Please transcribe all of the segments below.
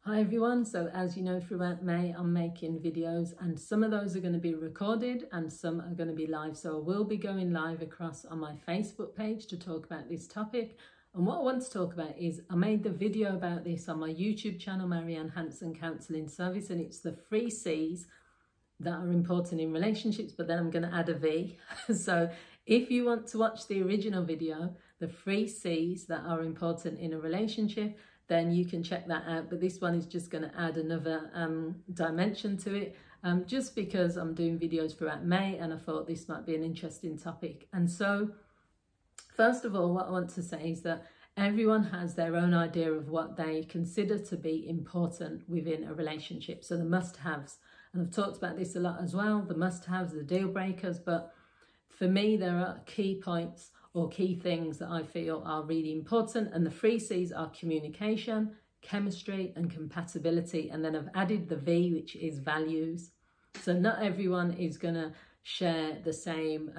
Hi everyone, so as you know, throughout May I'm making videos and some of those are going to be recorded and some are going to be live. So I will be going live across on my Facebook page to talk about this topic. And what I want to talk about is I made the video about this on my YouTube channel, Marianne Hanson Counselling Service, and it's the 3 C's that are important in relationships, but then I'm going to add a V. So if you want to watch the original video, the 3 C's that are important in a relationship, then you can check that out. But this one is just going to add another dimension to it, just because I'm doing videos throughout May and I thought this might be an interesting topic. And so first of all, what I want to say is that everyone has their own idea of what they consider to be important within a relationship. So the must-haves, and I've talked about this a lot as well, the must-haves, the deal breakers, but for me there are key points or key things that I feel are really important, and the 3 C's are communication, chemistry and compatibility, and then I've added the V, which is values. So not everyone is going to share the same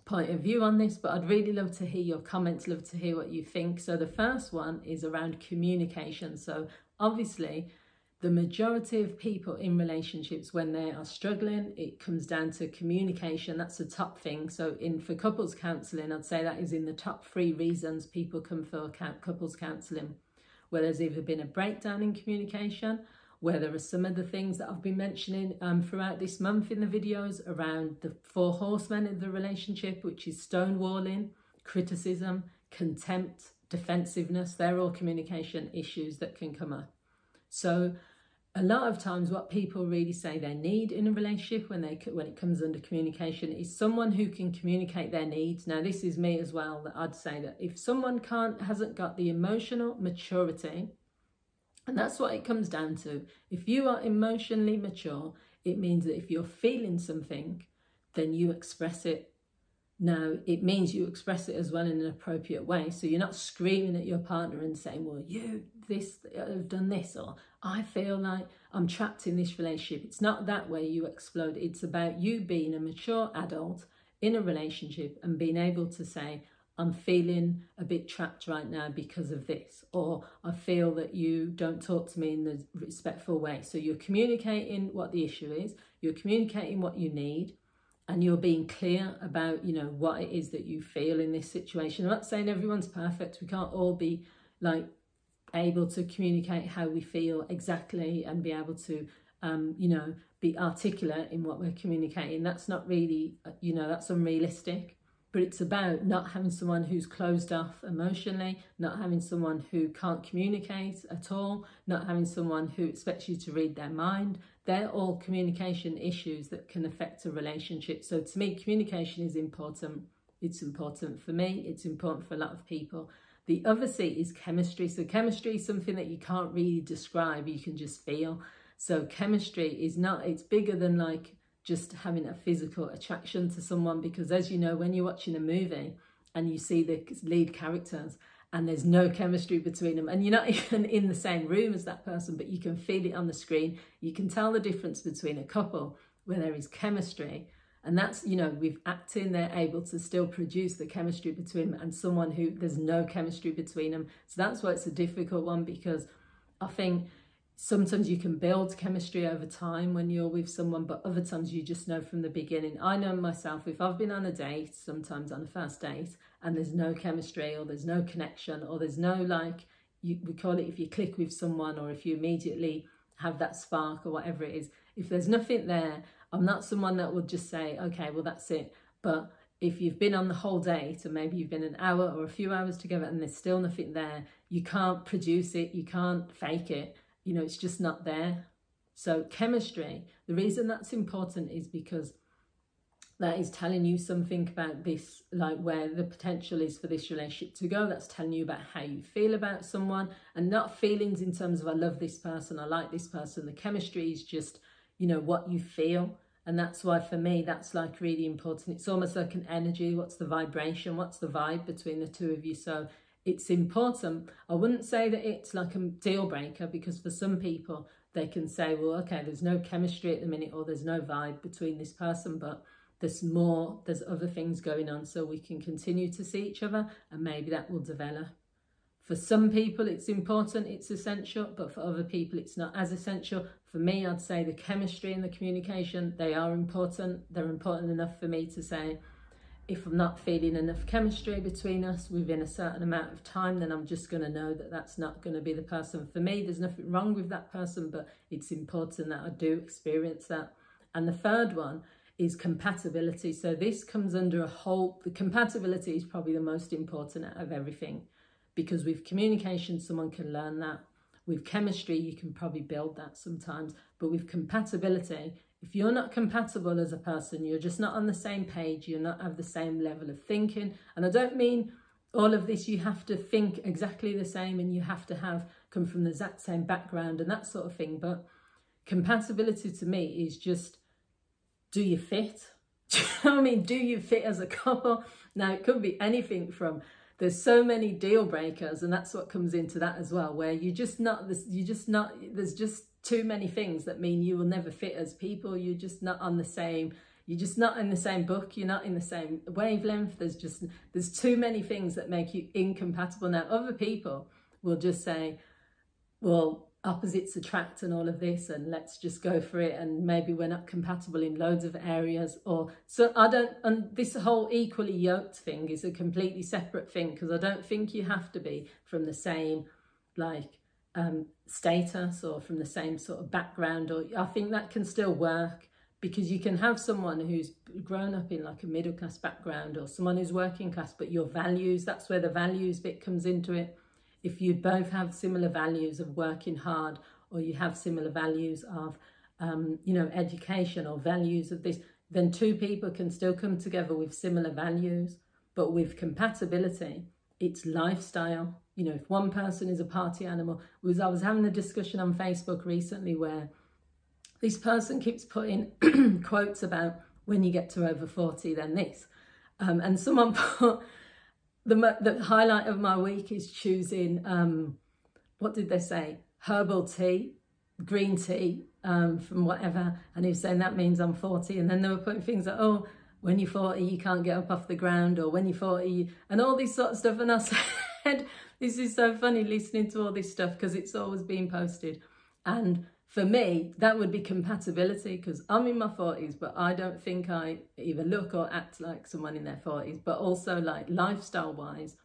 point of view on this, but I'd really love to hear your comments, love to hear what you think. So the first one is around communication. So obviously the majority of people in relationships, when they are struggling, it comes down to communication. That's the top thing. So for couples counselling, I'd say that is in the top 3 reasons people come for couples counselling, where there's either been a breakdown in communication, where there are some of the things that I've been mentioning throughout this month in the videos around the 4 horsemen of the relationship, which is stonewalling, criticism, contempt, defensiveness. They're all communication issues that can come up. So a lot of times what people really say they need in a relationship when it comes under communication is someone who can communicate their needs. Now this is me as well, that I'd say that if someone hasn't got the emotional maturity, and that's what it comes down to. If you are emotionally mature, it means that if you're feeling something, then you express it. Now, it means you express it as well in an appropriate way. So you're not screaming at your partner and saying, well, have done this, or I feel like I'm trapped in this relationship. It's not that way you explode. It's about you being a mature adult in a relationship and being able to say, I'm feeling a bit trapped right now because of this, or I feel that you don't talk to me in the respectful way. So you're communicating what the issue is, you're communicating what you need, and you're being clear about, what it is that you feel in this situation. I'm not saying everyone's perfect. We can't all be like able to communicate how we feel exactly and be able to, be articulate in what we're communicating. That's not really, that's unrealistic. But it's about not having someone who's closed off emotionally, not having someone who can't communicate at all, not having someone who expects you to read their mind. They're all communication issues that can affect a relationship. So to me, communication is important. It's important for me. It's important for a lot of people. The other C is chemistry. So chemistry is something that you can't really describe. You can just feel. So chemistry is not, it's bigger than like just having a physical attraction to someone, because as you know, when you're watching a movie and you see the lead characters and there's no chemistry between them, and you're not even in the same room as that person, but you can feel it on the screen, you can tell the difference between a couple where there is chemistry. And that's, with acting, they're able to still produce the chemistry between them, and someone who there's no chemistry between them. So that's why it's a difficult one, because I think sometimes you can build chemistry over time when you're with someone, but other times you just know from the beginning. I know myself, if I've been on a date, sometimes on a first date, and there's no chemistry or there's no connection or there's no we call it if you click with someone, or if you immediately have that spark or whatever it is, if there's nothing there, I'm not someone that would just say, okay, well that's it. But if you've been on the whole date and maybe you've been an hour or a few hours together and there's still nothing there, you can't produce it, you can't fake it. It's just not there. So chemistry, the reason that's important is because that is telling you something about this, like where the potential is for this relationship to go. That's telling you about how you feel about someone, and not feelings in terms of I love this person, I like this person. The chemistry is just, what you feel. And that's why for me, that's like really important. It's almost like an energy. What's the vibration? What's the vibe between the two of you? So it's important. I wouldn't say that it's like a deal breaker, because for some people they can say, well, okay, there's no chemistry at the minute, or there's no vibe between this person, but there's other things going on, so we can continue to see each other and maybe that will develop. For some people it's important, it's essential, but for other people it's not as essential. For me, I'd say the chemistry and the communication, they are important. They're important enough for me to say, if I'm not feeling enough chemistry between us within a certain amount of time, then I'm just going to know that that's not going to be the person for me. There's nothing wrong with that person, but it's important that I do experience that. And the third one is compatibility. So this comes under the compatibility is probably the most important out of everything, because with communication, someone can learn that. With chemistry, you can probably build that sometimes, but with compatibility, if you're not compatible as a person, you're just not on the same page, you're not have the same level of thinking. And I don't mean all of this, you have to think exactly the same and you have to come from the exact same background and that sort of thing. But compatibility to me is just, do you fit? Do you know what I mean? Do you fit as a couple? Now, it could be anything from, there's so many deal breakers, and that's what comes into that as well, where there's just too many things that mean you will never fit as people. You're just not in the same book, you're not in the same wavelength. There's too many things that make you incompatible. Now, other people will just say, well, opposites attract and all of this, and let's just go for it, and maybe we're not compatible in loads of areas, and this whole equally yoked thing is a completely separate thing, because I don't think you have to be from the same status or from the same sort of background, or I think that can still work, because you can have someone who's grown up in like a middle class background or someone who's working class, but your values, that's where the values bit comes into it. If you both have similar values of working hard, or you have similar values of, education, or values of this, then two people can still come together with similar values. But with compatibility, it's lifestyle. You know, if one person is a party animal, I was having a discussion on Facebook recently where this person keeps putting quotes about when you get to over 40, then this. And someone put, the highlight of my week is choosing, what did they say? Herbal tea, green tea, from whatever. And he was saying that means I'm 40. And then they were putting things like, oh, when you're 40, you can't get up off the ground, or when you're 40, and all this sort of stuff. And I said, this is so funny listening to all this stuff, because it's always being posted. And for me, that would be compatibility, because I'm in my 40s, but I don't think I either look or act like someone in their 40s. But also, like, lifestyle-wise,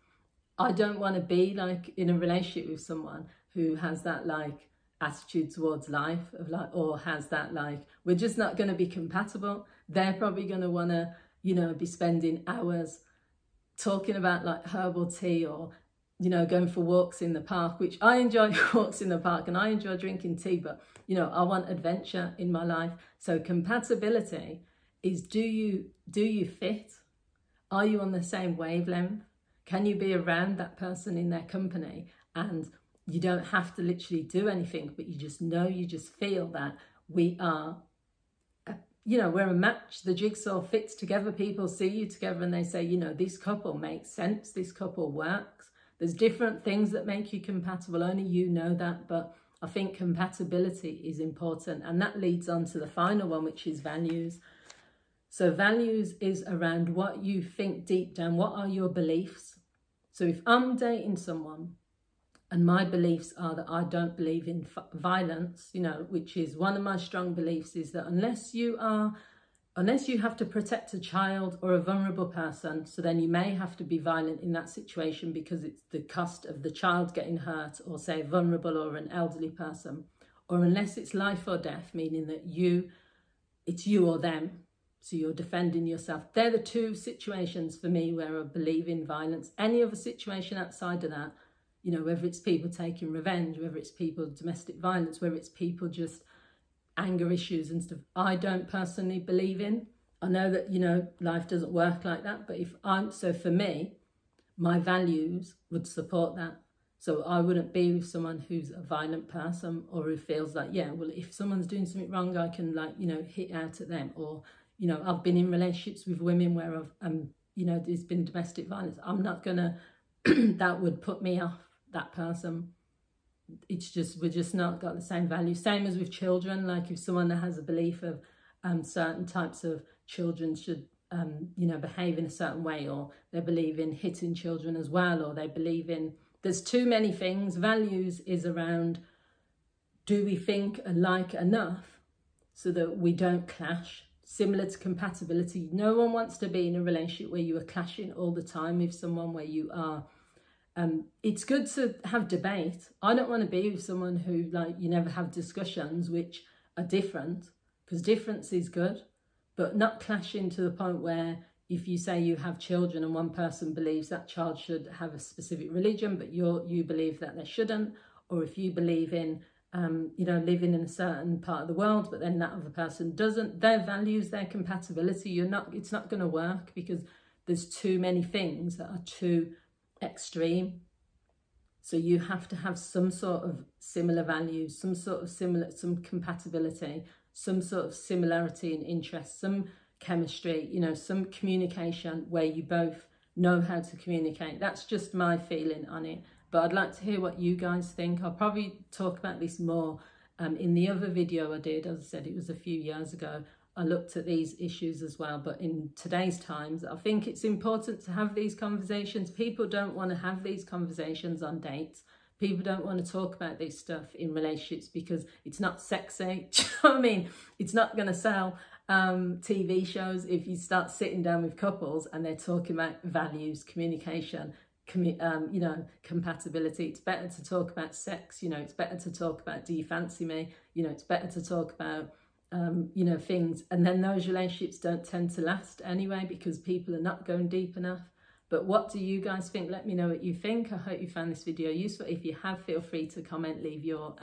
I don't want to be like in a relationship with someone who has that like attitude towards life of like, or has that like, we're just not going to be compatible. They're probably going to want to, be spending hours talking about like herbal tea, or going for walks in the park, which I enjoy walks in the park and I enjoy drinking tea, but I want adventure in my life. So compatibility is, do you fit? Are you on the same wavelength? Can you be around that person in their company, and you don't have to literally do anything, but you just feel that we are, we're a match. The jigsaw fits together. People see you together and they say, this couple makes sense. This couple works. There's different things that make you compatible. Only you know that. But I think compatibility is important. And that leads on to the final one, which is values. So values is around what you think deep down. What are your beliefs? So if I'm dating someone and my beliefs are that I don't believe in violence, which is one of my strong beliefs, is that unless you have to protect a child or a vulnerable person, so then you may have to be violent in that situation because it's the cost of the child getting hurt, or say vulnerable or an elderly person, or unless it's life or death, meaning that it's you or them, so you're defending yourself. They're the two situations for me where I believe in violence. Any other situation outside of that, whether it's people taking revenge, whether it's people domestic violence, whether it's people just anger issues and stuff, I don't personally believe in. I know that, life doesn't work like that, but so for me, my values would support that. So I wouldn't be with someone who's a violent person, or who feels like, if someone's doing something wrong, I can hit out at them. Or, I've been in relationships with women where there's been domestic violence. I'm not gonna, that would put me off that person. It's just, we're just not got the same values. Same as with children. Like if someone that has a belief of certain types of children should behave in a certain way, or they believe in hitting children as well, or they believe in there's too many things. Values is around, do we think alike enough so that we don't clash? Similar to compatibility, no one wants to be in a relationship where you are clashing all the time with someone, where you are it's good to have debate. I don't want to be with someone who, like, you never have discussions which are different, because difference is good, but not clashing to the point where if you say you have children and one person believes that child should have a specific religion but you believe that they shouldn't, or if you believe in you know, living in a certain part of the world but then that other person doesn't, their values, their compatibility, it's not going to work, because there's too many things that are too extreme. So you have to have some sort of similar values, some compatibility, some sort of similarity in interests, some chemistry, you know, some communication where you both know how to communicate. That's just my feeling on it, but I'd like to hear what you guys think. I'll probably talk about this more in the other video I did. As I said, it was a few years ago. I looked at these issues as well, but in today's times, I think it's important to have these conversations. People don't want to have these conversations on dates. People don't want to talk about this stuff in relationships because it's not sexy. Do you know what I mean? It's not going to sell TV shows if you start sitting down with couples and they're talking about values, communication, you know, compatibility. It's better to talk about sex. You know, it's better to talk about, do you fancy me? You know, it's better to talk about you know, things, and then those relationships don't tend to last anyway because people are not going deep enough. But what do you guys think? Let me know what you think. I hope you found this video useful. If you have, feel free to comment, leave your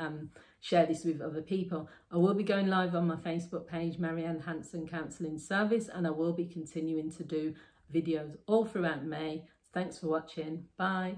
share this with other people. I will be going live on my Facebook page, Marianne Hanson Counselling Service, and I will be continuing to do videos all throughout May. Thanks for watching. Bye.